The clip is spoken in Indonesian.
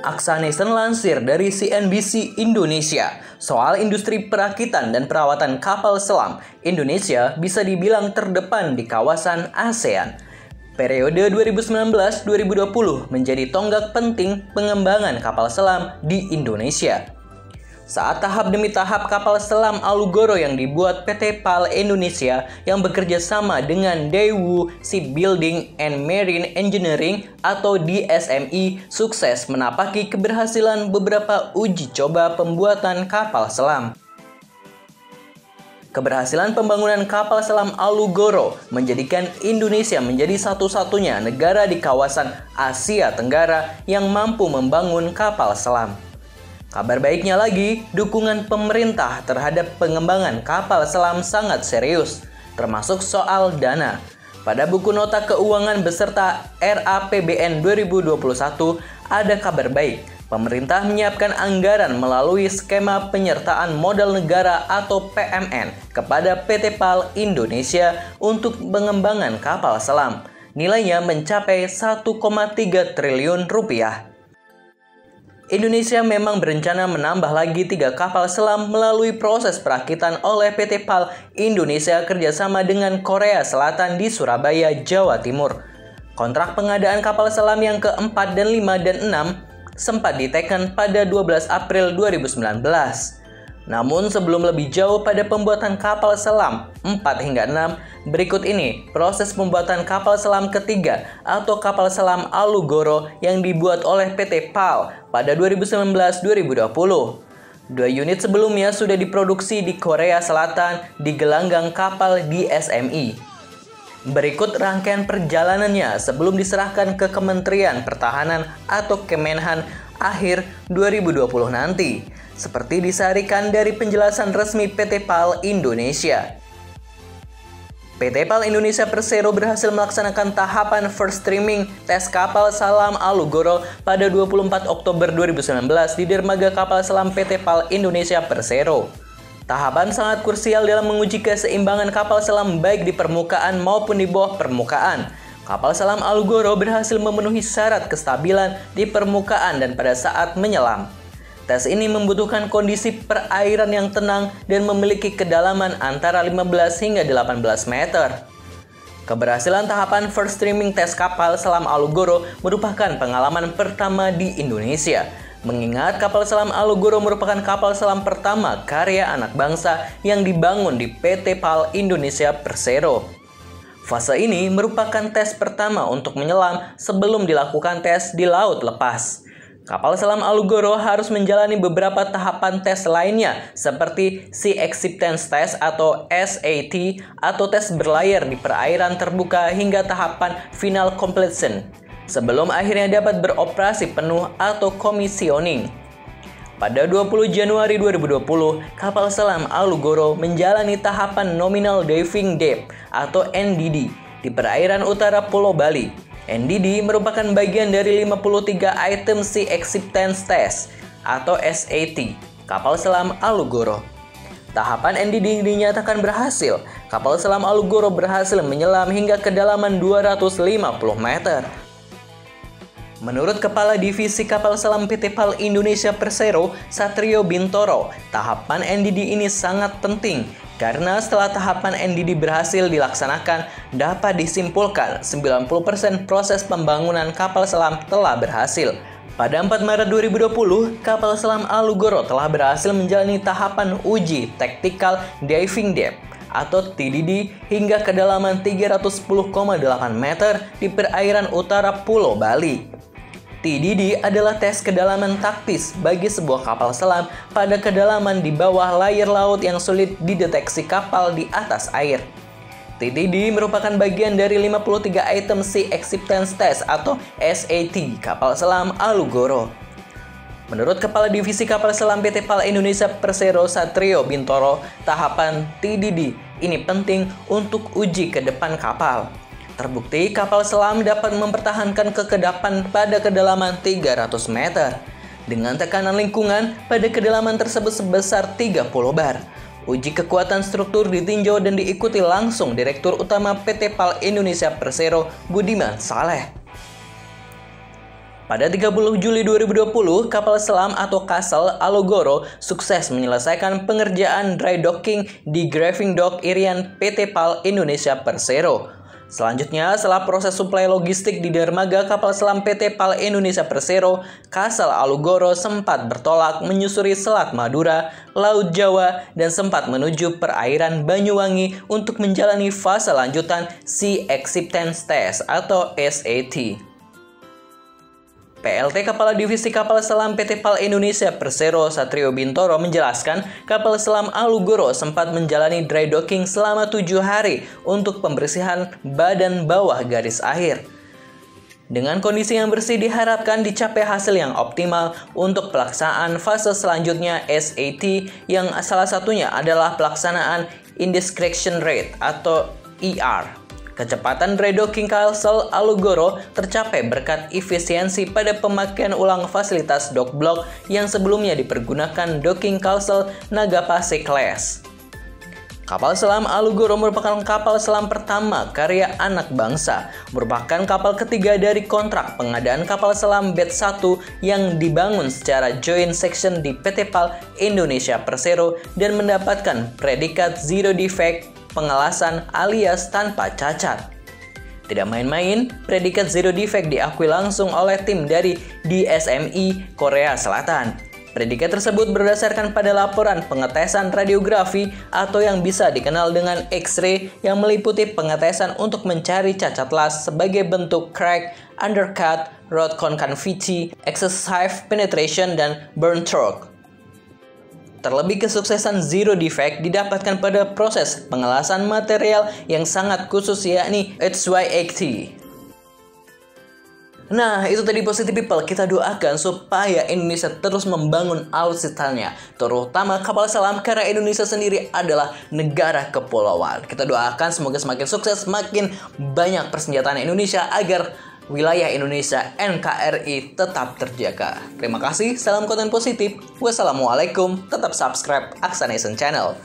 Aksanation lansir dari CNBC Indonesia soal industri perakitan dan perawatan kapal selam. Indonesia bisa dibilang terdepan di kawasan ASEAN. Periode 2019-2020 menjadi tonggak penting pengembangan kapal selam di Indonesia. Saat tahap demi tahap kapal selam Alugoro yang dibuat PT PAL Indonesia yang bekerja sama dengan Daewoo Shipbuilding and Marine Engineering atau DSME sukses menapaki keberhasilan beberapa uji coba pembuatan kapal selam. Keberhasilan pembangunan kapal selam Alugoro menjadikan Indonesia menjadi satu-satunya negara di kawasan Asia Tenggara yang mampu membangun kapal selam. Kabar baiknya lagi, dukungan pemerintah terhadap pengembangan kapal selam sangat serius, termasuk soal dana. Pada buku nota keuangan beserta RAPBN 2021, ada kabar baik. Pemerintah menyiapkan anggaran melalui skema penyertaan modal negara atau PMN kepada PT PAL Indonesia untuk pengembangan kapal selam. Nilainya mencapai 1,3 triliun rupiah. Indonesia memang berencana menambah lagi 3 kapal selam melalui proses perakitan oleh PT PAL Indonesia kerjasama dengan Korea Selatan di Surabaya, Jawa Timur. Kontrak pengadaan kapal selam yang ke-4 dan 5 dan 6 sempat diteken pada 12 April 2019. Namun sebelum lebih jauh pada pembuatan kapal selam 4 hingga 6, berikut ini proses pembuatan kapal selam ketiga atau kapal selam Alugoro yang dibuat oleh PT PAL pada 2019-2020. 2 unit sebelumnya sudah diproduksi di Korea Selatan di gelanggang kapal DSME. Berikut rangkaian perjalanannya sebelum diserahkan ke Kementerian Pertahanan atau Kemenhan akhir 2020 nanti. Seperti disarikan dari penjelasan resmi PT PAL Indonesia. PT PAL Indonesia Persero berhasil melaksanakan tahapan first streaming tes kapal selam Alugoro pada 24 Oktober 2019 di dermaga kapal selam PT PAL Indonesia Persero. Tahapan sangat krusial dalam menguji keseimbangan kapal selam baik di permukaan maupun di bawah permukaan. Kapal selam Alugoro berhasil memenuhi syarat kestabilan di permukaan dan pada saat menyelam. Tes ini membutuhkan kondisi perairan yang tenang dan memiliki kedalaman antara 15 hingga 18 meter. Keberhasilan tahapan first streaming tes kapal selam Alugoro merupakan pengalaman pertama di Indonesia. Mengingat kapal selam Alugoro merupakan kapal selam pertama karya anak bangsa yang dibangun di PT PAL Indonesia Persero. Fase ini merupakan tes pertama untuk menyelam sebelum dilakukan tes di laut lepas. Kapal selam Alugoro harus menjalani beberapa tahapan tes lainnya seperti Sea Acceptance Test atau SAT atau tes berlayar di perairan terbuka hingga tahapan Final Completion sebelum akhirnya dapat beroperasi penuh atau commissioning. Pada 20 Januari 2020, kapal selam Alugoro menjalani tahapan Nominal Diving Depth atau NDD di perairan utara Pulau Bali. NDD merupakan bagian dari 53 item Sea Acceptance Test atau SAT kapal selam Alugoro. Tahapan NDD dinyatakan berhasil. Kapal selam Alugoro berhasil menyelam hingga kedalaman 250 meter. Menurut Kepala Divisi Kapal Selam PT PAL Indonesia Persero, Satrio Bintoro, tahapan NDD ini sangat penting karena setelah tahapan NDD berhasil dilaksanakan, dapat disimpulkan 90% proses pembangunan kapal selam telah berhasil. Pada 4 Maret 2020, kapal selam Alugoro telah berhasil menjalani tahapan uji Tactical Diving Depth atau TDD hingga kedalaman 310,8 meter di perairan utara Pulau Bali. TDD adalah tes kedalaman taktis bagi sebuah kapal selam pada kedalaman di bawah layar laut yang sulit dideteksi kapal di atas air. TDD merupakan bagian dari 53 item Sea Acceptance Test atau SAT kapal selam Alugoro. Menurut Kepala Divisi Kapal Selam PT PAL Indonesia Persero Satrio Bintoro, tahapan TDD ini penting untuk uji ke depan kapal. Terbukti kapal selam dapat mempertahankan kekedapan pada kedalaman 300 meter dengan tekanan lingkungan pada kedalaman tersebut sebesar 30 bar. Uji kekuatan struktur ditinjau dan diikuti langsung Direktur Utama PT PAL Indonesia Persero Budiman Saleh. Pada 30 Juli 2020, kapal selam atau Castle Alugoro sukses menyelesaikan pengerjaan dry docking di Graving Dock Irian PT PAL Indonesia Persero. Selanjutnya, setelah proses suplai logistik di dermaga kapal selam PT PAL Indonesia Persero, Castle Alugoro sempat bertolak menyusuri Selat Madura, Laut Jawa, dan sempat menuju perairan Banyuwangi untuk menjalani fase lanjutan Sea Acceptance Test atau SAT. PLT Kepala Divisi Kapal Selam PT PAL Indonesia Persero Satrio Bintoro menjelaskan kapal selam Alugoro sempat menjalani dry docking selama 7 hari untuk pembersihan badan bawah garis akhir. Dengan kondisi yang bersih diharapkan dicapai hasil yang optimal untuk pelaksanaan fase selanjutnya SAT yang salah satunya adalah pelaksanaan Indiscretion Rate atau ER. Kecepatan dry docking Castle Alugoro tercapai berkat efisiensi pada pemakaian ulang fasilitas dock block yang sebelumnya dipergunakan docking Castle Nagapase Class. Kapal selam Alugoro merupakan kapal selam pertama karya anak bangsa, merupakan kapal ketiga dari kontrak pengadaan kapal selam Batch 1 yang dibangun secara joint section di PT PAL Indonesia Persero dan mendapatkan predikat Zero Defect pengelasan alias tanpa cacat. Tidak main-main, predikat Zero Defect diakui langsung oleh tim dari DSMI Korea Selatan. Predikat tersebut berdasarkan pada laporan pengetesan radiografi atau yang bisa dikenal dengan X-ray yang meliputi pengetesan untuk mencari cacat las sebagai bentuk crack, undercut, rod concavity, excessive penetration, dan burn stroke. Terlebih kesuksesan Zero Defect didapatkan pada proses pengelasan material yang sangat khusus yakni HY80. Nah, itu tadi Positive People. Kita doakan supaya Indonesia terus membangun alutsistannya, terutama kapal selam karena Indonesia sendiri adalah negara kepulauan. Kita doakan semoga semakin sukses, makin banyak persenjataan Indonesia agar wilayah Indonesia NKRI tetap terjaga. Terima kasih, salam konten positif. Wassalamualaikum, tetap subscribe Aksa Nation Channel.